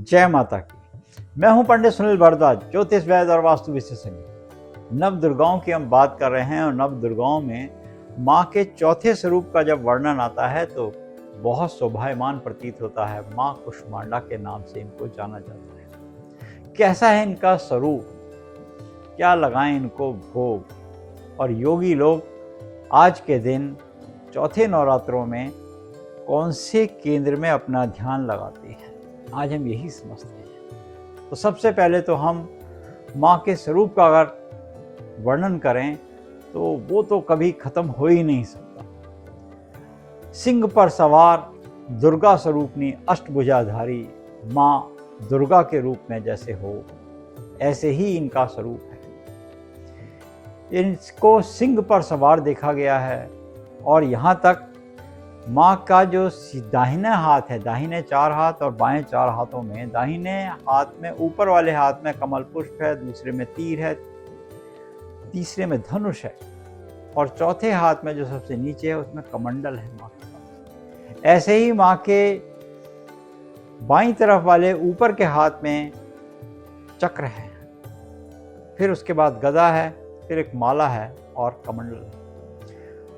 जय माता की। मैं हूं पंडित सुनील भारद्वाज, ज्योतिष वैद्य और वास्तु विशेषज्ञ। नव दुर्गाओं की हम बात कर रहे हैं और नव दुर्गाओं में माँ के चौथे स्वरूप का जब वर्णन आता है तो बहुत शोभायमान प्रतीत होता है। माँ कुष्मांडा के नाम से इनको जाना जाता है। कैसा है इनका स्वरूप, क्या लगाएं इनको भोग, और योगी लोग आज के दिन चौथे नवरात्रों में कौन से केंद्र में अपना ध्यान लगाते हैं, आज हम यही समझते हैं। तो सबसे पहले तो हम माँ के स्वरूप का अगर वर्णन करें तो वो तो कभी खत्म हो ही नहीं सकता। सिंह पर सवार दुर्गा स्वरूपनी अष्टभुजाधारी माँ दुर्गा के रूप में जैसे हो, ऐसे ही इनका स्वरूप है। इनको सिंह पर सवार देखा गया है और यहाँ तक माँ का जो दाहिना हाथ है, दाहिने 4 हाथ और बाएं 4 हाथों में, दाहिने हाथ में ऊपर वाले हाथ में कमल पुष्प है, दूसरे में तीर है, तीसरे में धनुष है और चौथे हाथ में जो सबसे नीचे है उसमें कमंडल है माँ के पास। ऐसे ही माँ के बाईं तरफ वाले ऊपर के हाथ में चक्र है, फिर उसके बाद गदा है, फिर एक माला है और कमंडल है।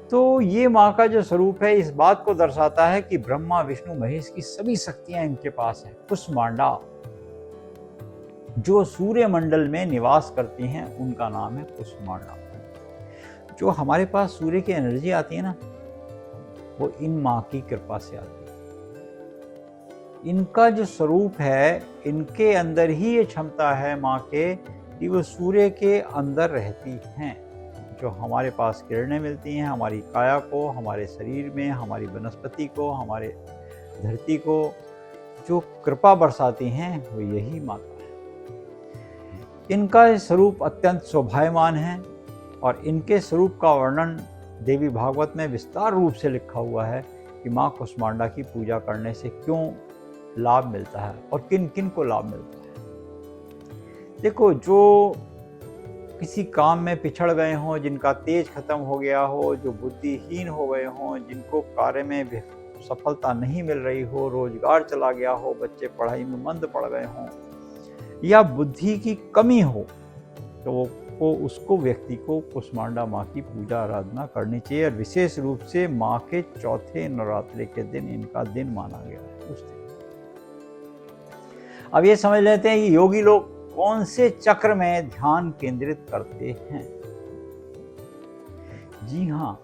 तो ये माँ का जो स्वरूप है इस बात को दर्शाता है कि ब्रह्मा विष्णु महेश की सभी शक्तियां इनके पास हैं। कुष्मांडा जो सूर्य मंडल में निवास करती हैं उनका नाम है कुष्मांडा। जो हमारे पास सूर्य की एनर्जी आती है ना, वो इन माँ की कृपा से आती है। इनका जो स्वरूप है, इनके अंदर ही ये क्षमता है माँ के कि वो सूर्य के अंदर रहती हैं। जो हमारे पास किरणें मिलती हैं हमारी काया को, हमारे शरीर में, हमारी वनस्पति को, हमारे धरती को जो कृपा बरसाती हैं वो यही माता है। इनका स्वरूप अत्यंत शोभायमान है और इनके स्वरूप का वर्णन देवी भागवत में विस्तार रूप से लिखा हुआ है कि माँ कुष्मांडा की पूजा करने से क्यों लाभ मिलता है और किन किन को लाभ मिलता है। देखो, जो किसी काम में पिछड़ गए हों, जिनका तेज खत्म हो गया हो, जो बुद्धिहीन हो गए हों, जिनको कार्य में सफलता नहीं मिल रही हो, रोजगार चला गया हो, बच्चे पढ़ाई में मंद पड़ गए हों या बुद्धि की कमी हो, तो उसको व्यक्ति को कुष्मांडा माँ की पूजा आराधना करनी चाहिए। और विशेष रूप से माँ के चौथे नवरात्रि के दिन इनका दिन माना गया है उस दिन। अब ये समझ लेते हैं कि योगी लोग कौन से चक्र में ध्यान केंद्रित करते हैं। जी हाँ,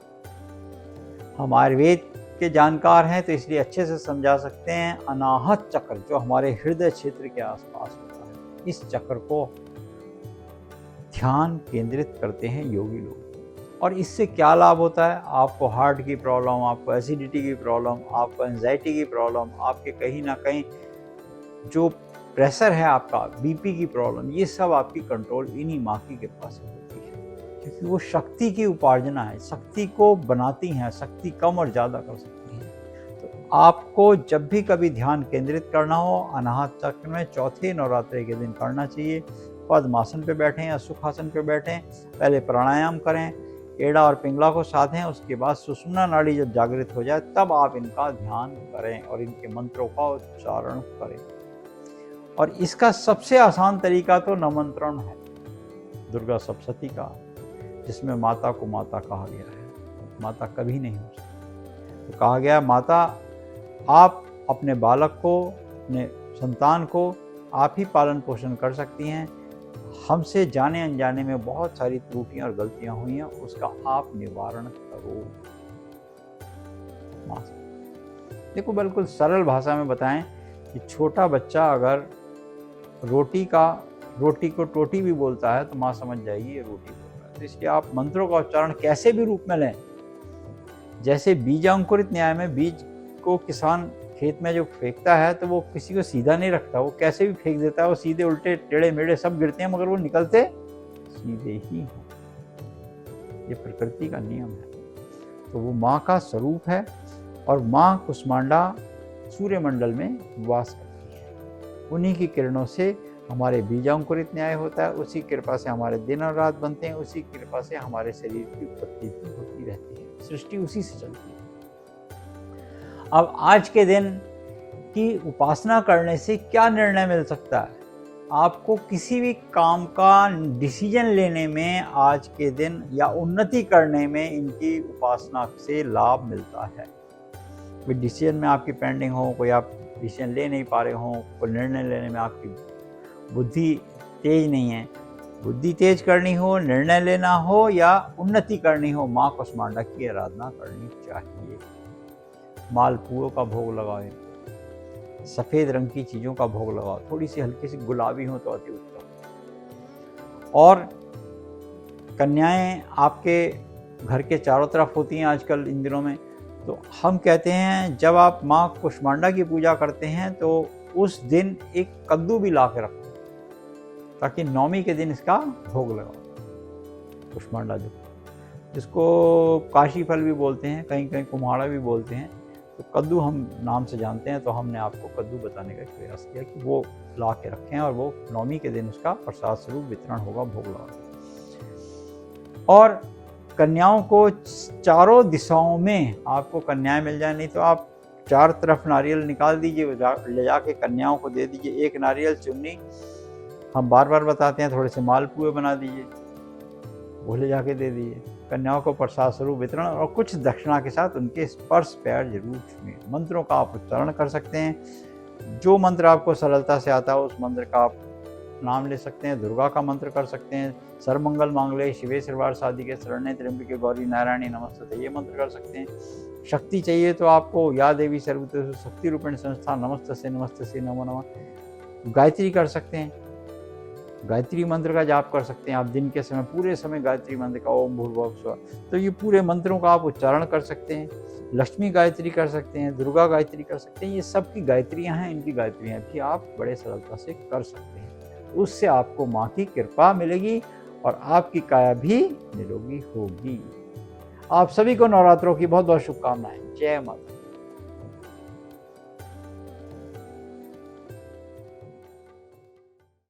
हम आयुर्वेद के जानकार हैं तो इसलिए अच्छे से समझा सकते हैं। अनाहत चक्र जो हमारे हृदय क्षेत्र के आसपास होता है, इस चक्र को ध्यान केंद्रित करते हैं योगी लोग। और इससे क्या लाभ होता है? आपको हार्ट की प्रॉब्लम, आपको एसिडिटी की प्रॉब्लम, आपको एंजाइटी की प्रॉब्लम, आपके कहीं ना कहीं जो प्रेशर है, आपका बीपी की प्रॉब्लम, ये सब आपकी कंट्रोल इन्हीं माँ की कृपा से होती है। क्योंकि वो शक्ति की उपार्जना है, शक्ति को बनाती हैं, शक्ति कम और ज़्यादा कर सकती हैं। तो आपको जब भी कभी ध्यान केंद्रित करना हो, अनाहत चक्र में चौथे नवरात्रि के दिन करना चाहिए। पद्मासन पे बैठें या सुखासन पे बैठें, पहले प्राणायाम करें, एड़ा और पिंगला को साधें, उसके बाद सुषुम्ना नाड़ी जब जागृत हो जाए तब आप इनका ध्यान करें और इनके मंत्रों का उच्चारण करें। और इसका सबसे आसान तरीका तो नमंत्रण है दुर्गा सप्तशती का, जिसमें माता को माता कहा गया है। माता कभी नहीं हो सकती। तो कहा गया, माता आप अपने बालक को, अपने संतान को आप ही पालन पोषण कर सकती हैं। हमसे जाने अनजाने में बहुत सारी त्रुटियां और गलतियां हुई हैं, उसका आप निवारण करो। देखो, बिल्कुल सरल भाषा में बताएं कि छोटा बच्चा अगर रोटी को टोटी भी बोलता है तो माँ समझ जाएगी ये रोटी बोल रहा है। तो इसलिए आप मंत्रों का उच्चारण कैसे भी रूप में लें। जैसे बीजांकुरित न्याय में बीज को किसान खेत में जो फेंकता है तो वो किसी को सीधा नहीं रखता, वो कैसे भी फेंक देता है, वो सीधे उल्टे टेढ़े मेढ़े सब गिरते हैं मगर वो निकलते सीधे ही हैं। ये प्रकृति का नियम है। तो वो माँ का स्वरूप है और माँ कुष्मांडा सूर्यमंडल में वास करती है। उन्हीं की किरणों से हमारे बीजांकुरित न्याय होता है, उसी कृपा से हमारे दिन और रात बनते हैं, उसी कृपा से हमारे शरीर की उत्पत्ति भी होती रहती है। सृष्टि उसी से चलती है। अब आज के दिन कि उपासना करने से क्या निर्णय मिल सकता है। आपको किसी भी काम का डिसीजन लेने में आज के दिन या उन्नति करने में इनकी उपासना से लाभ मिलता है। कोई डिसीजन में आपकी पेंडिंग हो, कोई आप डिसीजन ले नहीं पा रहे हो, कोई निर्णय लेने में आपकी बुद्धि तेज नहीं है, बुद्धि तेज करनी हो, निर्णय लेना हो या उन्नति करनी हो, माँ कुष्मांडा की आराधना करनी चाहिए। मालपुओं का भोग लगाएं, सफ़ेद रंग की चीज़ों का भोग लगाओ, थोड़ी सी हल्की सी गुलाबी हो तो अति उत्तम। और कन्याएं आपके घर के चारों तरफ होती हैं आजकल इन दिनों में, तो हम कहते हैं जब आप माँ कुष्मांडा की पूजा करते हैं तो उस दिन एक कद्दू भी ला के रखो, ताकि नवमी के दिन इसका भोग लगाओ। कुष्मांडा जिसको काशी फल भी बोलते हैं, कहीं कहीं कुम्हाड़ा भी बोलते हैं, तो कद्दू हम नाम से जानते हैं, तो हमने आपको कद्दू बताने का प्रयास किया कि वो ला के रखें और वो नवमी के दिन उसका प्रसाद स्वरूप वितरण होगा, भोग लगा। और कन्याओं को चारों दिशाओं में आपको कन्याएं मिल जाए, नहीं तो आप चार तरफ नारियल निकाल दीजिए, ले जाके कन्याओं को दे दीजिए। एक नारियल चुन्नी हम बार बार बताते हैं, थोड़े से मालपुए बना दीजिए, वो ले जाके दे दीजिए। कन्याओं को प्रसाद स्वरूप वितरण और कुछ दक्षिणा के साथ उनके स्पर्श पैर जरूर छुएं। मंत्रों का आप उच्चारण कर सकते हैं, जो मंत्र आपको सरलता से आता है उस मंत्र का आप नाम ले सकते हैं। दुर्गा का मंत्र कर सकते हैं, सर्वमंगल मांगल्ये शिवे सर्वार्थ साधिके शरण्ये त्र्यंबके गौरी नारायणी नमस्तुते, ये मंत्र कर सकते हैं। शक्ति चाहिए तो आपको या देवी सर्वभूतेषु शक्ति रूपेण संस्था नमस्तस्यै नमस्तस्यै नमो नमः। गायत्री कर सकते हैं, गायत्री मंत्र का जाप कर सकते हैं आप दिन के समय, पूरे समय गायत्री मंत्र का ओम भूर्भुवः स्वः, तो ये पूरे मंत्रों का आप उच्चारण कर सकते हैं। लक्ष्मी गायत्री कर सकते हैं, दुर्गा गायत्री कर सकते हैं, ये सब की गायत्रियाँ हैं, इनकी गायत्रियाँ भी आप बड़े सरलता से कर सकते हैं। उससे आपको माँ की कृपा मिलेगी और आपकी काया भी निरोगी होगी। आप सभी को नवरात्रों की बहुत बहुत शुभकामनाएं। जय माता।